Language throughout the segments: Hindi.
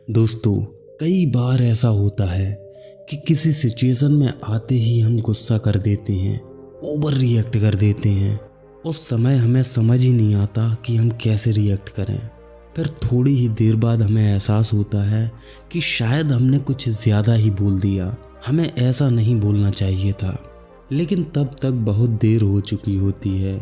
दोस्तों, कई बार ऐसा होता है कि किसी सिचुएशन में आते ही हम गुस्सा कर देते हैं, ओवर रिएक्ट कर देते हैं। उस समय हमें समझ ही नहीं आता कि हम कैसे रिएक्ट करें। फिर थोड़ी ही देर बाद हमें एहसास होता है कि शायद हमने कुछ ज़्यादा ही बोल दिया, हमें ऐसा नहीं बोलना चाहिए था। लेकिन तब तक बहुत देर हो चुकी होती है,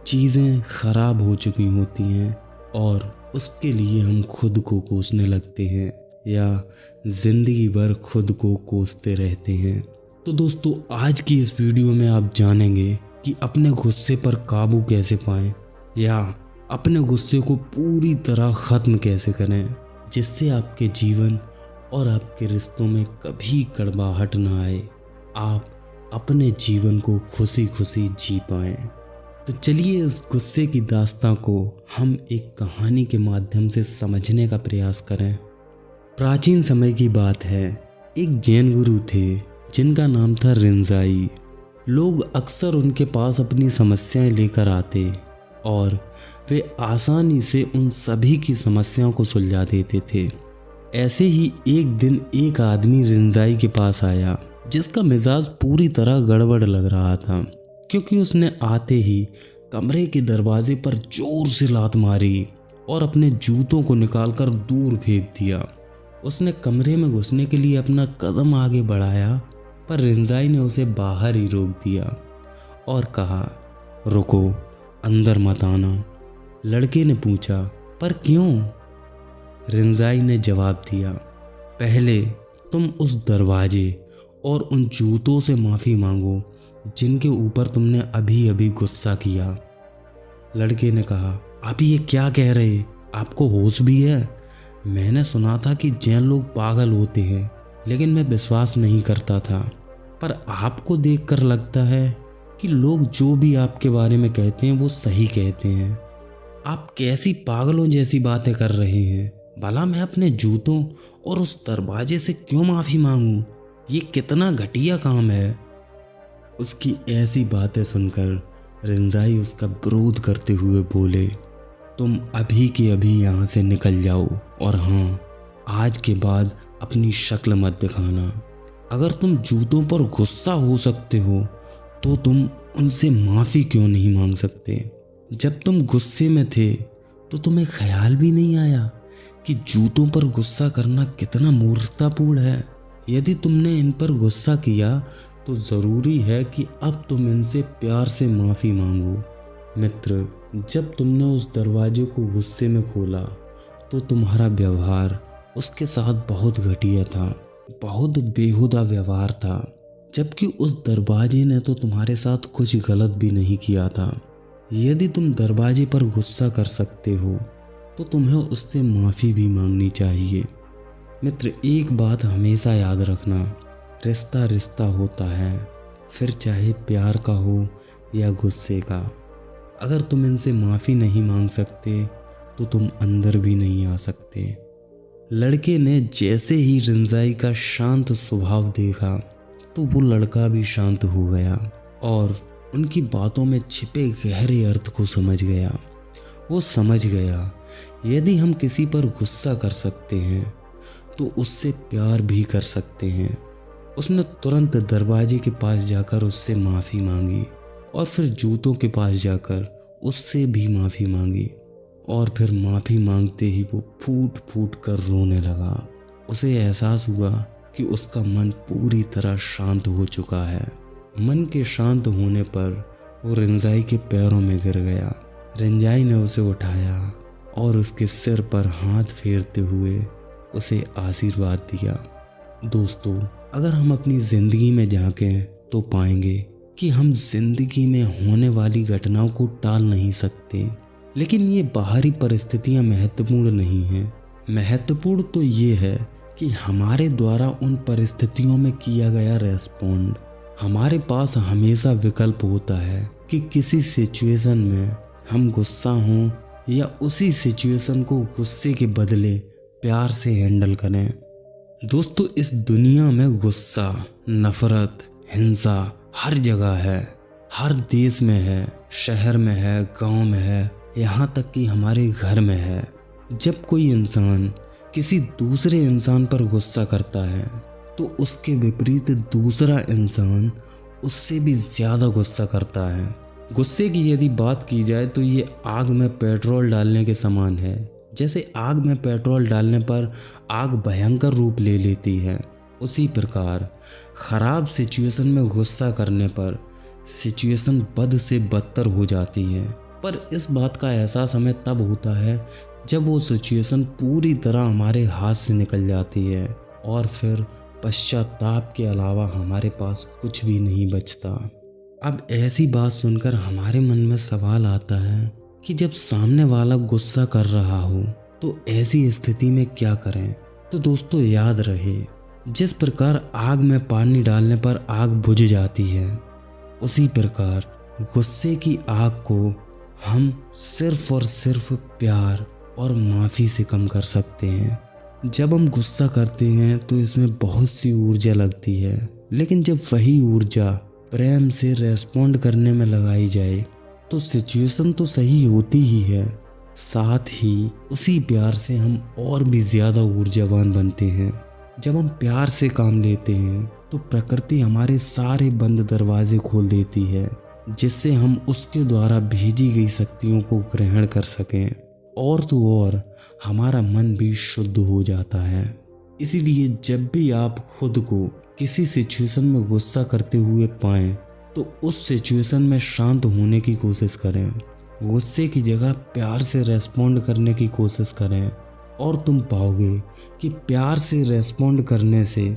चीज़ें ख़राब हो चुकी होती हैं और उसके लिए हम खुद को कोसने लगते हैं या ज़िंदगी भर खुद को कोसते रहते हैं। तो दोस्तों, आज की इस वीडियो में आप जानेंगे कि अपने गुस्से पर काबू कैसे पाएं या अपने गुस्से को पूरी तरह ख़त्म कैसे करें, जिससे आपके जीवन और आपके रिश्तों में कभी कड़वाहट ना आए, आप अपने जीवन को खुशी खुशी जी पाएं। तो चलिए इस गुस्से की दास्तां को हम एक कहानी के माध्यम से समझने का प्रयास करें। प्राचीन समय की बात है, एक जैन गुरु थे जिनका नाम था रिंजाई। लोग अक्सर उनके पास अपनी समस्याएं लेकर आते और वे आसानी से उन सभी की समस्याओं को सुलझा देते थे। ऐसे ही एक दिन एक आदमी रिंजाई के पास आया जिसका मिजाज पूरी तरह गड़बड़ लग रहा था, क्योंकि उसने आते ही कमरे के दरवाजे पर जोर से लात मारी और अपने जूतों को निकालकर दूर फेंक दिया। उसने कमरे में घुसने के लिए अपना कदम आगे बढ़ाया, पर रिंजाई ने उसे बाहर ही रोक दिया और कहा, रुको, अंदर मत आना। लड़के ने पूछा, पर क्यों? रिंजाई ने जवाब दिया, पहले तुम उस दरवाजे और उन जूतों से माफ़ी मांगो जिनके ऊपर तुमने अभी अभी गुस्सा किया। लड़के ने कहा, आप ये क्या कह रहे, आपको होश भी है? मैंने सुना था कि जैन लोग पागल होते हैं, लेकिन मैं विश्वास नहीं करता था। पर आपको देखकर लगता है कि लोग जो भी आपके बारे में कहते हैं वो सही कहते हैं। आप कैसी पागलों जैसी बातें कर रहे हैं? भला मैं अपने जूतों और उस दरवाजे से क्यों माफ़ी मांगूं? ये कितना घटिया काम है। उसकी ऐसी बातें सुनकर रिंजाई उसका विरोध करते हुए बोले, तुम अभी के अभी यहाँ से निकल जाओ और हाँ, आज के बाद अपनी शक्ल मत दिखाना। अगर तुम जूतों पर गुस्सा हो सकते हो तो तुम उनसे माफ़ी क्यों नहीं मांग सकते? जब तुम गुस्से में थे तो तुम्हें ख्याल भी नहीं आया कि जूतों पर गुस्सा करना कितना मूर्खतापूर्ण है। यदि तुमने इन पर गुस्सा किया तो ज़रूरी है कि अब तुम इनसे प्यार से माफ़ी मांगो। मित्र, जब तुमने उस दरवाजे को गुस्से में खोला तो तुम्हारा व्यवहार उसके साथ बहुत घटिया था, बहुत बेहुदा व्यवहार था, जबकि उस दरवाजे ने तो तुम्हारे साथ कुछ गलत भी नहीं किया था। यदि तुम दरवाजे पर गुस्सा कर सकते हो तो तुम्हें उससे माफ़ी भी मांगनी चाहिए। मित्र, एक बात हमेशा याद रखना, रिश्ता रिश्ता होता है, फिर चाहे प्यार का हो या गुस्से का। अगर तुम इनसे माफ़ी नहीं मांग सकते तो तुम अंदर भी नहीं आ सकते। लड़के ने जैसे ही रिंजाई का शांत स्वभाव देखा तो वो लड़का भी शांत हो गया और उनकी बातों में छिपे गहरे अर्थ को समझ गया। वो समझ गया, यदि हम किसी पर गुस्सा कर सकते हैं तो उससे प्यार भी कर सकते हैं। उसने तुरंत दरवाजे के पास जाकर उससे माफ़ी मांगी और फिर जूतों के पास जाकर उससे भी माफ़ी मांगी और फिर माफ़ी मांगते ही वो फूट फूट कर रोने लगा। उसे एहसास हुआ कि उसका मन पूरी तरह शांत हो चुका है। मन के शांत होने पर वो रिंजाई के पैरों में गिर गया। रिंजाई ने उसे उठाया और उसके सिर पर हाथ फेरते हुए उसे आशीर्वाद दिया। दोस्तों, अगर हम अपनी ज़िंदगी में झांकें तो पाएंगे कि हम ज़िंदगी में होने वाली घटनाओं को टाल नहीं सकते, लेकिन ये बाहरी परिस्थितियाँ महत्वपूर्ण नहीं हैं। महत्वपूर्ण तो ये है कि हमारे द्वारा उन परिस्थितियों में किया गया रेस्पॉन्ड। हमारे पास हमेशा विकल्प होता है कि किसी सिचुएशन में हम गुस्सा हों या उसी सिचुएशन को गुस्से के बदले प्यार से हैंडल करें। दोस्तों, इस दुनिया में गुस्सा, नफरत, हिंसा हर जगह है, हर देश में है, शहर में है, गांव में है, यहाँ तक कि हमारे घर में है। जब कोई इंसान किसी दूसरे इंसान पर गुस्सा करता है तो उसके विपरीत दूसरा इंसान उससे भी ज़्यादा गुस्सा करता है। गुस्से की यदि बात की जाए तो ये आग में पेट्रोल डालने के समान है। जैसे आग में पेट्रोल डालने पर आग भयंकर रूप ले लेती है, उसी प्रकार ख़राब सिचुएशन में गुस्सा करने पर सिचुएशन बद से बदतर हो जाती है। पर इस बात का एहसास हमें तब होता है जब वो सिचुएशन पूरी तरह हमारे हाथ से निकल जाती है और फिर पश्चाताप के अलावा हमारे पास कुछ भी नहीं बचता। अब ऐसी बात सुनकर हमारे मन में सवाल आता है कि जब सामने वाला गुस्सा कर रहा हो तो ऐसी स्थिति में क्या करें। तो दोस्तों याद रहे, जिस प्रकार आग में पानी डालने पर आग बुझ जाती है, उसी प्रकार गुस्से की आग को हम सिर्फ और सिर्फ प्यार और माफ़ी से कम कर सकते हैं। जब हम गुस्सा करते हैं तो इसमें बहुत सी ऊर्जा लगती है, लेकिन जब वही ऊर्जा प्रेम से रेस्पॉन्ड करने में लगाई जाए तो सिचुएशन तो सही होती ही है, साथ ही उसी प्यार से हम और भी ज़्यादा ऊर्जावान बनते हैं। जब हम प्यार से काम लेते हैं तो प्रकृति हमारे सारे बंद दरवाजे खोल देती है, जिससे हम उसके द्वारा भेजी गई शक्तियों को ग्रहण कर सकें, और तो और हमारा मन भी शुद्ध हो जाता है। इसीलिए जब भी आप खुद को किसी सिचुएशन में गुस्सा करते हुए पाएं तो उस सिचुएशन में शांत होने की कोशिश करें, गुस्से की जगह प्यार से रेस्पॉन्ड करने की कोशिश करें, और तुम पाओगे कि प्यार से रेस्पॉन्ड करने से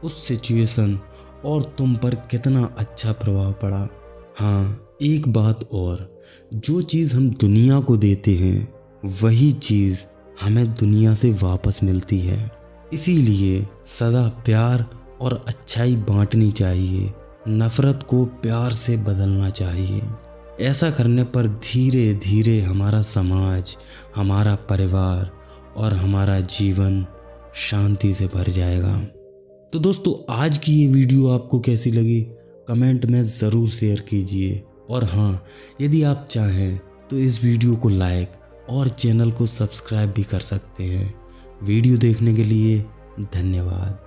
उस सिचुएशन और तुम पर कितना अच्छा प्रभाव पड़ा। हाँ, एक बात और, जो चीज़ हम दुनिया को देते हैं वही चीज़ हमें दुनिया से वापस मिलती है। इसीलिए सदा प्यार और अच्छाई बांटनी चाहिए, नफ़रत को प्यार से बदलना चाहिए। ऐसा करने पर धीरे धीरे हमारा समाज, हमारा परिवार और हमारा जीवन शांति से भर जाएगा। तो दोस्तों, आज की ये वीडियो आपको कैसी लगी कमेंट में ज़रूर शेयर कीजिए, और हाँ, यदि आप चाहें तो इस वीडियो को लाइक और चैनल को सब्सक्राइब भी कर सकते हैं। वीडियो देखने के लिए धन्यवाद।